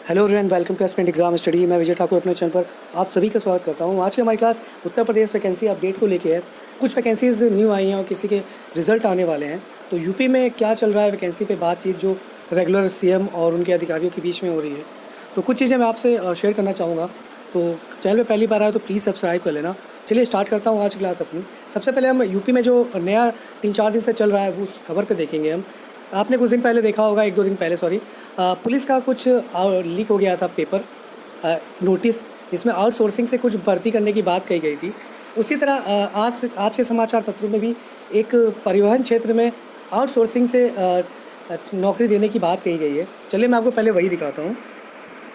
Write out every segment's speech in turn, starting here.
Hello everyone, welcome to aspirant exam study. मैं विजय ठाकुर अपने channel पर आप सभी का स्वागत करता हूं। आज की हमारी class Uttar Pradesh vacancy update को लेके है। कुछ वैकेंसीज न्यू आई हैं और किसी के रिजल्ट आने वाले हैं। तो यूपी में क्या चल रहा है वैकेंसी पे बातचीत जो रेगुलर सीएम और उनके अधिकारियों के बीच में हो रही है। तो कुछ चीज़ें मैं आपसे शेयर करना चाहूँगा। तो चैनल पर पहली बार आए तो प्लीज़ सब्सक्राइब कर लेना। चलिए स्टार्ट करता हूँ आज की क्लास अपनी। सबसे पहले हम यूपी में जो नया 3-4 दिन से चल रहा है वो उस खबर पर देखेंगे हम। आपने कुछ दिन पहले देखा होगा, 1-2 दिन पहले सॉरी, पुलिस का कुछ लीक हो गया था पेपर नोटिस, जिसमें आउटसोर्सिंग से कुछ भर्ती करने की बात कही गई थी। उसी तरह आज के समाचार पत्रों में भी एक परिवहन क्षेत्र में आउटसोर्सिंग से नौकरी देने की बात कही गई है। चलिए मैं आपको पहले वही दिखाता हूँ।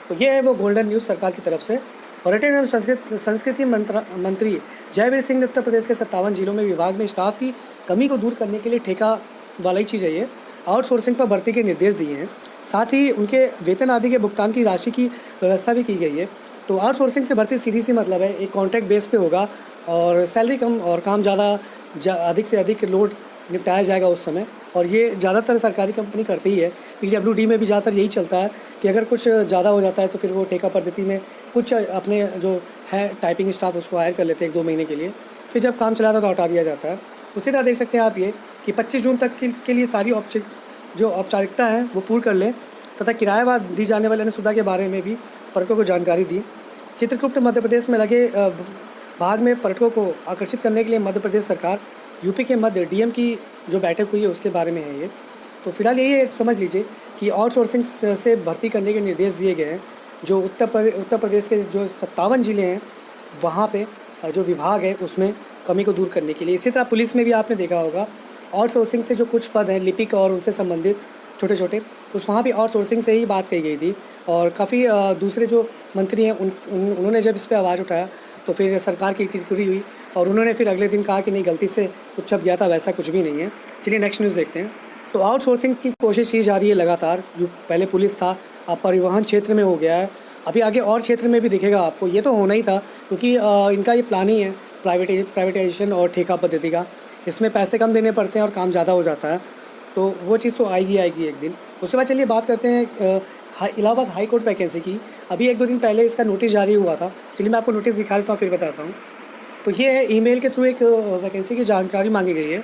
तो ये है वो गोल्डन न्यूज़ सरकार की तरफ से। पर्यटन एवं संस्कृति मंत्री जयवीर सिंह ने उत्तर प्रदेश के 57 जिलों में विभाग में स्टाफ की कमी को दूर करने के लिए ठेका वाला ही चीज़ है ये, आउटसोर्सिंग पर भर्ती के निर्देश दिए हैं। साथ ही उनके वेतन आदि के भुगतान की राशि की व्यवस्था भी की गई है। तो आउटसोर्सिंग से भर्ती सीधी सी मतलब है एक कॉन्ट्रैक्ट बेस पे होगा और सैलरी कम और काम अधिक से अधिक लोड निपटाया जाएगा उस समय। और ये ज़्यादातर सरकारी कंपनी करती ही है। पीडब्ल्यूडी में भी ज़्यादातर यही चलता है कि अगर कुछ ज़्यादा हो जाता है तो फिर वो ठेका पद्धति में कुछ अपने जो है टाइपिंग स्टाफ उसको हायर कर लेते हैं 1-2 महीने के लिए, फिर जब काम चलाता तो हटा दिया जाता है। उसी तरह देख सकते हैं आप ये कि 25 जून तक के लिए सारी औपचारिकता है वो पूर्ण कर लें तथा किराया दी जाने वाले अन्य सुविधा के बारे में भी पर्यटकों को जानकारी दी। चित्रकूट मध्य प्रदेश में लगे भाग में पर्यटकों को आकर्षित करने के लिए मध्य प्रदेश सरकार यूपी के मध्य डीएम की जो बैठक हुई है उसके बारे में है ये। तो फिलहाल यही समझ लीजिए कि आउटसोर्सिंग से भर्ती करने के निर्देश दिए गए हैं। जो उत्तर प्रदेश के जो 57 ज़िले हैं वहाँ पे जो विभाग है उसमें कमी को दूर करने के लिए। इसी तरह पुलिस में भी आपने देखा होगा आउटसोर्सिंग से जो कुछ पद हैं लिपिक और उनसे संबंधित छोटे छोटे, वहाँ भी आउटसोर्सिंग से ही बात कही गई थी। और काफ़ी दूसरे जो मंत्री हैं उन्होंने जब इस पर आवाज़ उठाया तो फिर सरकार की किरकिरी हुई और उन्होंने फिर अगले दिन कहा कि नहीं, गलती से कुछ छप गया था, वैसा कुछ भी नहीं है। चलिए नेक्स्ट न्यूज़ देखते हैं। तो आउटसोर्सिंग की कोशिश की जा रही है लगातार। जो पहले पुलिस था अब परिवहन क्षेत्र में हो गया है, अभी आगे और क्षेत्र में भी दिखेगा आपको। ये तो होना ही था क्योंकि इनका ये प्लान ही है प्राइवेटाइजेशन और ठेका पद्धति का। इसमें पैसे कम देने पड़ते हैं और काम ज़्यादा हो जाता है, तो वो चीज़ तो आएगी एक दिन। उसके बाद चलिए बात करते हैं इलाहाबाद हाई कोर्ट वैकेंसी की। अभी 1-2 दिन पहले इसका नोटिस जारी हुआ था। चलिए मैं आपको नोटिस दिखा देता हूँ फिर बताता हूँ। तो ये है ईमेल के थ्रू एक वैकेंसी की जानकारी मांगी गई है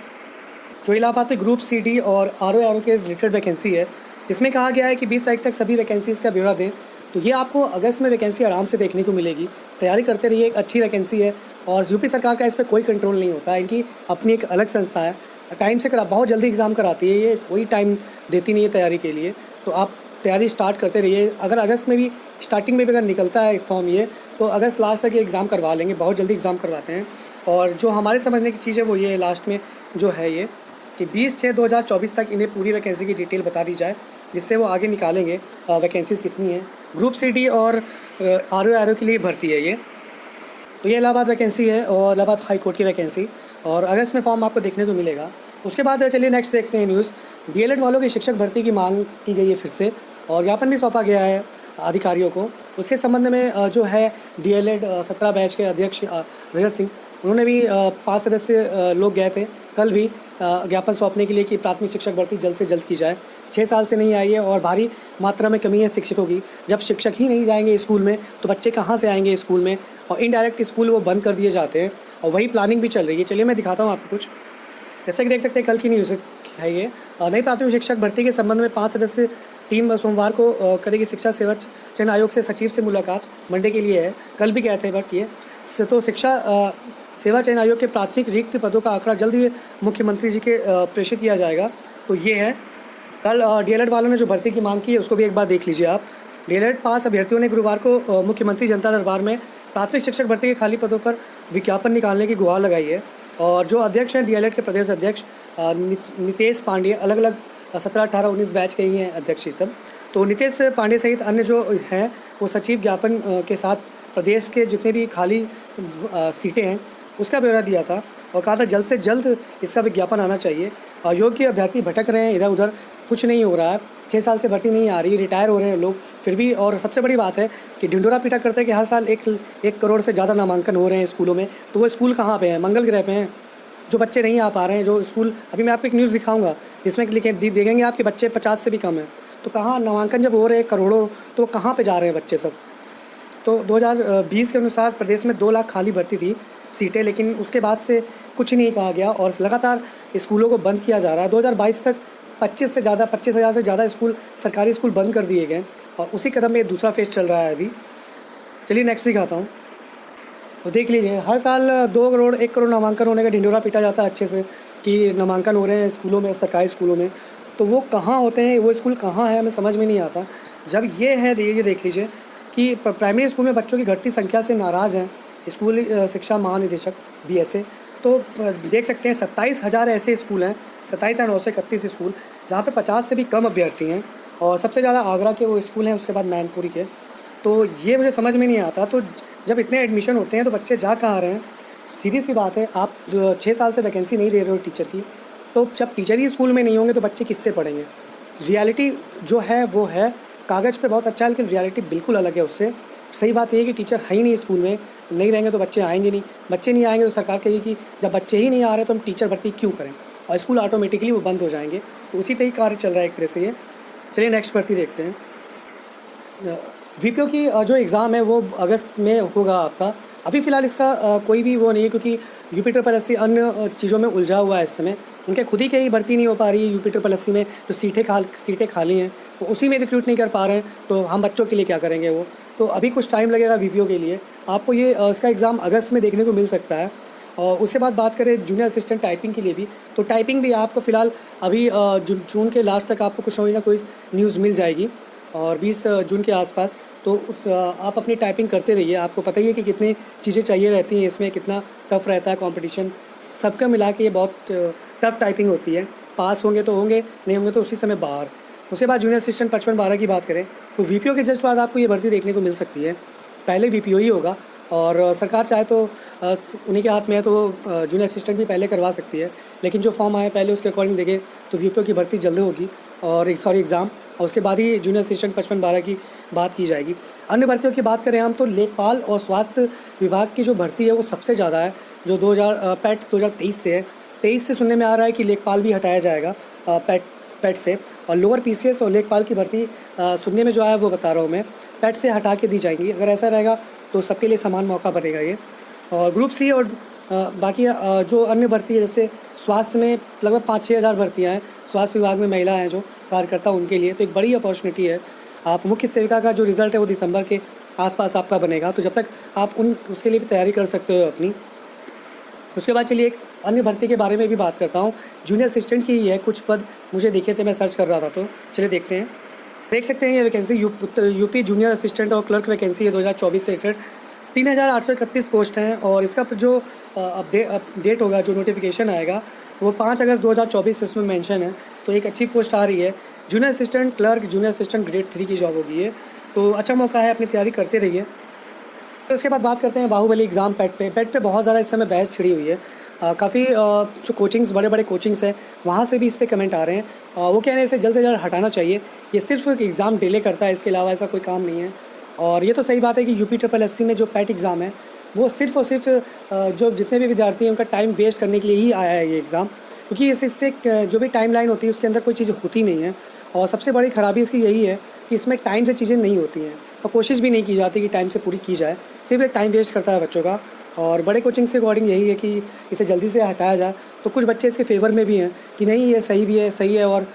जो इलाहाबाद के ग्रुप CD और RO के रिलेटेड वैकेंसी है, जिसमें कहा गया है कि 20 तारीख तक सभी वैकेंसीज़ का ब्यौरा दें। तो ये आपको अगस्त में वैकेंसी आराम से देखने को मिलेगी। तैयारी करते रहिए, एक अच्छी वैकेंसी है और यूपी सरकार का इस पर कोई कंट्रोल नहीं होता है। इनकी अपनी एक अलग संस्था है, टाइम से बहुत जल्दी एग्ज़ाम कराती है, ये कोई टाइम देती नहीं है तैयारी के लिए। तो आप तैयारी स्टार्ट करते रहिए। अगर अगस्त में भी स्टार्टिंग में भी अगर निकलता है फॉर्म ये, तो अगस्त लास्ट तक ये एग्ज़ाम करवा लेंगे, बहुत जल्दी एग्ज़ाम करवाते हैं। और जो हमारे समझने की चीज़ है वो ये लास्ट में जो है ये कि 20/6/2024 तक इन्हें पूरी वैकेंसी की डिटेल बता दी जाए, जिससे वो आगे निकालेंगे वैकेंसीज़ कितनी हैं। ग्रुप CD और RO के लिए भर्ती है ये। तो ये इलाहाबाद वैकेंसी है और इलाहाबाद हाई कोर्ट की वैकेंसी, और अगस्त में फॉर्म आपको देखने को मिलेगा। उसके बाद चलिए नेक्स्ट देखते हैं न्यूज़। DLED वालों की शिक्षक भर्ती की मांग की गई है फिर से और ज्ञापन भी सौंपा गया है अधिकारियों को। उसके संबंध में जो है DLED 17 बैच के अध्यक्ष रजत सिंह, उन्होंने भी 5 सदस्य लोग गए थे कल भी ज्ञापन सौंपने के लिए कि प्राथमिक शिक्षक भर्ती जल्द से जल्द की जाए। 6 साल से नहीं आई है और भारी मात्रा में कमी है शिक्षकों की। जब शिक्षक ही नहीं जाएंगे स्कूल में तो बच्चे कहाँ से आएंगे स्कूल में, और इनडायरेक्ट स्कूल वो बंद कर दिए जाते हैं और वही प्लानिंग भी चल रही है। चलिए मैं दिखाता हूँ आपको कुछ। जैसे कि देख सकते हैं कल की न्यूज़ है ये। नई प्राथमिक शिक्षक भर्ती के संबंध में 5 सदस्य टीम सोमवार को करेगी शिक्षा सेवा चयन आयोग से सचिव से मुलाकात। मंडे के लिए है, कल भी गए थे बट ये तो शिक्षा सेवा चयन आयोग के प्राथमिक रिक्त पदों का आंकड़ा जल्द ही मुख्यमंत्री जी के प्रेषित किया जाएगा। तो ये है कल DLED वालों ने जो भर्ती की मांग की है उसको भी एक बार देख लीजिए आप। DLED पास अभ्यर्थियों ने गुरुवार को मुख्यमंत्री जनता दरबार में प्राथमिक शिक्षक भर्ती के खाली पदों पर विज्ञापन निकालने की गुहार लगाई है। और जो अध्यक्ष हैं DLED के प्रदेश अध्यक्ष नितेश पांडे, अलग अलग 17, 18, 19 बैच के ही हैं अध्यक्ष ये सब। तो नितेश पांडे सहित अन्य जो हैं वो सचिव ज्ञापन के साथ प्रदेश के जितने भी खाली सीटें हैं उसका ब्यौरा दिया था और कहा था जल्द से जल्द इसका विज्ञापन आना चाहिए। योग्य अभ्यर्थी भटक रहे हैं इधर उधर, कुछ नहीं हो रहा है। 6 साल से भर्ती नहीं आ रही, रिटायर हो रहे हैं लोग फिर भी। और सबसे बड़ी बात है कि ढिंढोरा पीटा करते हैं कि हर साल 1 करोड़ से ज़्यादा नामांकन हो रहे हैं स्कूलों में। तो वो स्कूल कहाँ पे हैं? मंगल ग्रह पे हैं। जो बच्चे नहीं आ पा रहे हैं, जो स्कूल, अभी मैं आपको एक न्यूज़ दिखाऊंगा जिसमें लिखे देखेंगे आपके बच्चे 50 से भी कम हैं। तो कहाँ नामांकन जब हो रहे हैं करोड़ों, तो कहाँ पे जा रहे हैं बच्चे सब। तो 2020 के अनुसार प्रदेश में 2 लाख खाली भर्ती थी सीटें, लेकिन उसके बाद से कुछ नहीं कहा गया और लगातार स्कूलों को बंद किया जा रहा है। 2022 तक 25,000 से ज़्यादा स्कूल, सरकारी स्कूल बंद कर दिए गए और उसी कदम में दूसरा फेज़ चल रहा है अभी। चलिए नेक्स्ट दिखाता हूँ। तो देख लीजिए, हर साल 2 करोड़ 1 करोड़ नामांकन होने का ढिंढोरा पीटा जाता है अच्छे से कि नामांकन हो रहे हैं स्कूलों में, सरकारी स्कूलों में। तो वो कहाँ होते हैं, वो स्कूल कहाँ है, हमें समझ में नहीं आता। जब ये है, ये देख लीजिए कि प्राइमरी स्कूल में बच्चों की घटती संख्या से नाराज़ हैं स्कूल शिक्षा महानिदेशक BSA। तो देख सकते हैं 27,000 ऐसे स्कूल हैं, 27,931 स्कूल, जहाँ पे 50 से भी कम अभ्यर्थी हैं और सबसे ज़्यादा आगरा के वो स्कूल हैं, उसके बाद मैनपुरी के। तो ये मुझे समझ में नहीं आता। तो जब इतने एडमिशन होते हैं तो बच्चे जा कहाँ रहे हैं। सीधी सी बात है, आप 6 साल से वैकेंसी नहीं दे रहे हो टीचर की, तो जब टीचर ही स्कूल में नहीं होंगे तो बच्चे किससे पढ़ेंगे। रियलिटी जो है वो है, कागज़ पे बहुत अच्छा है लेकिन रियलिटी बिल्कुल अलग है उससे। सही बात ये है कि टीचर है ही नहीं स्कूल में, नहीं रहेंगे तो बच्चे आएंगे नहीं, बच्चे नहीं आएंगे तो सरकार कहेगी कि जब बच्चे ही नहीं आ रहे तो हम टीचर भर्ती क्यों करें, और स्कूल ऑटोमेटिकली वो बंद हो जाएंगे। तो उसी पे ही कार्य चल रहा है एक तरह से ये। चलिए नेक्स्ट भर्ती देखते हैं। VPO की जो एग्ज़ाम है वो अगस्त में होगा आपका। अभी फ़िलहाल इसका कोई भी वो नहीं है, क्योंकि UP SSC अन्य चीज़ों में उलझा हुआ है इस समय। उनके खुद ही की ही भर्ती नहीं हो पा रही है UP SSC में, जो सीटें खाली हैं तो उसी में रिक्रूट नहीं कर पा रहे हैं, तो हम बच्चों के लिए क्या करेंगे वो। तो अभी कुछ टाइम लगेगा VPO के लिए। आपको ये इसका एग्ज़ाम अगस्त में देखने को मिल सकता है। और उसके बाद बात करें जूनियर असिस्टेंट टाइपिंग के लिए भी, तो टाइपिंग भी आपको फ़िलहाल अभी जून के लास्ट तक आपको कुछ ना कोई न्यूज़ मिल जाएगी, और 20 जून के आसपास। तो आप अपनी टाइपिंग करते रहिए। आपको पता ही है कि कितनी चीज़ें चाहिए रहती हैं इसमें, कितना टफ़ रहता है कंपटीशन, सबका मिला के ये बहुत टफ़ टाइपिंग होती है। पास होंगे तो होंगे, नहीं होंगे तो उसी समय बाहर। उसके बाद जूनियर असिस्टेंट 55-12 की बात करें तो VPO के जस्ट बाद आपको ये भर्ती देखने को मिल सकती है। पहले VPO ही होगा, और सरकार चाहे तो उन्हीं के हाथ में है तो जूनियर असिस्टेंट भी पहले करवा सकती है, लेकिन जो फॉर्म आए पहले उसके अकॉर्डिंग देखें तो VPO की भर्ती जल्दी होगी, और एग्ज़ाम, और उसके बाद ही जूनियर असिस्टेंट 55-12 की बात की जाएगी। अन्य भर्तियों की बात करें हम तो लेखपाल और स्वास्थ्य विभाग की जो भर्ती है वो सबसे ज़्यादा है, जो पैट 2023 से है। 23 से सुनने में आ रहा है कि लेखपाल भी हटाया जाएगा पैट से, और लोअर PCS और लेखपाल की भर्ती सुनने में जो आया वो बता रहा हूँ मैं, पैट से हटा के दी जाएंगी। अगर ऐसा रहेगा तो सबके लिए समान मौका बनेगा ये। और ग्रुप C और बाकी जो अन्य भर्ती है, जैसे स्वास्थ्य में लगभग 5-6 हज़ार भर्तियाँ हैं, स्वास्थ्य विभाग में महिला हैं जो कार्यकर्ता, उनके लिए तो एक बड़ी अपॉर्चुनिटी है। आप मुख्य सेविका का जो रिज़ल्ट है वो दिसंबर के आसपास आपका बनेगा, तो जब तक आप उसके लिए भी तैयारी कर सकते हो अपनी। उसके बाद चलिए एक अन्य भर्ती के बारे में भी बात करता हूँ। जूनियर असिस्टेंट की ही है, कुछ पद मुझे दिखे थे, मैं सर्च कर रहा था, तो चलिए देखते हैं। देख सकते हैं ये वैकेंसी यूपी जूनियर असिस्टेंट और क्लर्क वैकेंसी है 2024 से रिलेटेड। 3,831 पोस्ट हैं, और इसका जो अपडेट होगा, जो नोटिफिकेशन आएगा वो 5 अगस्त 2024 इसमें मेंशन है। तो एक अच्छी पोस्ट आ रही है, junior assistant clerk, junior assistant grade 3 की जॉब होगी ये, तो अच्छा मौका है, अपनी तैयारी करते रहिए। तो उसके बाद बात करते हैं बाहुबली एग्ज़ाम पैट पे बहुत ज़्यादा इस समय बहस छिड़ी हुई है। काफ़ी जो कोचिंग्स, बड़े बड़े कोचिंग्स हैं, वहाँ से भी इस पे कमेंट आ रहे हैं। वो कह रहे हैं इसे जल्द से जल्द हटाना चाहिए, ये सिर्फ एक एग्ज़ाम डिले करता है, इसके अलावा ऐसा कोई काम नहीं है। और ये तो सही बात है कि UP SSC में जो पैट एग्ज़ाम है वो सिर्फ और सिर्फ जो जितने भी विद्यार्थी हैं उनका टाइम वेस्ट करने के लिए ही आया है ये एग्ज़ाम, क्योंकि इससे जो भी टाइम लाइन होती है उसके अंदर कोई चीज़ होती नहीं है। और सबसे बड़ी ख़राबी इसकी यही है कि इसमें टाइम से चीज़ें नहीं होती हैं, और कोशिश भी नहीं की जाती कि टाइम से पूरी की जाए, सिर्फ ये टाइम वेस्ट करता है बच्चों का। और बड़े कोचिंग से अकॉर्डिंग यही है कि इसे जल्दी से हटाया जाए। तो कुछ बच्चे इसके फेवर में भी हैं कि नहीं ये सही है और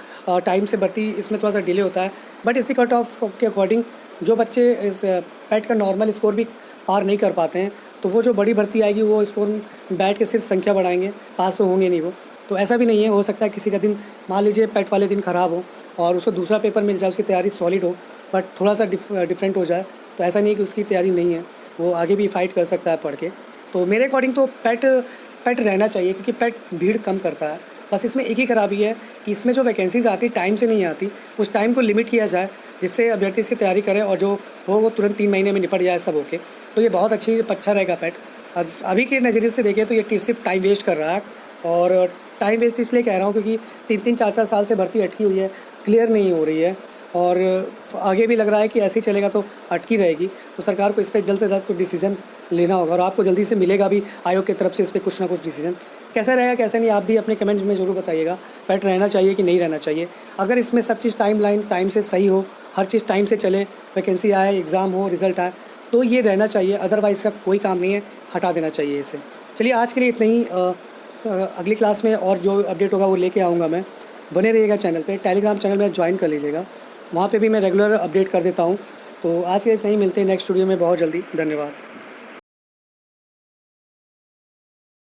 टाइम से भर्ती इसमें थोड़ा सा डिले होता है। बट इसी कट ऑफ के अकॉर्डिंग जो बच्चे इस पैट का नॉर्मल स्कोर भी पार नहीं कर पाते हैं, तो वो जो बड़ी भर्ती आएगी वो स्कोर बैठ के सिर्फ संख्या बढ़ाएंगे, पास तो होंगे नहीं वो। तो ऐसा भी नहीं है, हो सकता है किसी का दिन, मान लीजिए पैट वाले दिन ख़राब हो और उसको दूसरा पेपर मिल जाए, उसकी तैयारी सॉलिड हो, बट थोड़ा सा डिफरेंट हो जाए, तो ऐसा नहीं है कि उसकी तैयारी नहीं है, वो आगे भी फाइट कर सकता है पढ़ के। तो मेरे अकॉर्डिंग तो पैट रहना चाहिए, क्योंकि पैट भीड़ कम करता है। बस इसमें एक ही खराबी है कि इसमें जो वैकेंसीज़ आती टाइम से नहीं आती, उस टाइम को लिमिट किया जाए जिससे अभ्यर्थी इसकी तैयारी करे और जो हो वो तुरंत 3 महीने में निपट जाए सब होके, तो ये बहुत अच्छा रहेगा पैट। अभी के नज़रिए से देखें तो ये सिर्फ टाइम वेस्ट कर रहा है, और टाइम वेस्ट इसलिए कह रहा हूँ क्योंकि 3-3, 4-4 साल से भर्ती अटकी हुई है, क्लियर नहीं हो रही है, और आगे भी लग रहा है कि ऐसे ही चलेगा तो अटकी रहेगी। तो सरकार को इस पर जल्द से जल्द कुछ डिसीजन लेना होगा, और आपको जल्दी से मिलेगा भी आयोग की तरफ से इस पर कुछ ना कुछ डिसीजन। कैसा रहेगा कैसे नहीं आप भी अपने कमेंट्स में ज़रूर बताइएगा। पैट रहना चाहिए कि नहीं रहना चाहिए। अगर इसमें सब चीज़ टाइम से सही हो, हर चीज़ टाइम से चले, वैकेंसी आए, एग्ज़ाम हो, रिज़ल्ट आए, तो ये रहना चाहिए। अदरवाइज़ इसका कोई काम नहीं है, हटा देना चाहिए इसे। चलिए आज के लिए इतना ही। अगली क्लास में और जो अपडेट होगा वो लेके आऊँगा मैं। बने रहिएगा चैनल पे। टेलीग्राम चैनल में ज्वाइन कर लीजिएगा, वहाँ पे भी मैं रेगुलर अपडेट कर देता हूँ। तो आज के लिए इतना ही, मिलते हैं नेक्स्ट वीडियो में बहुत जल्दी। धन्यवाद।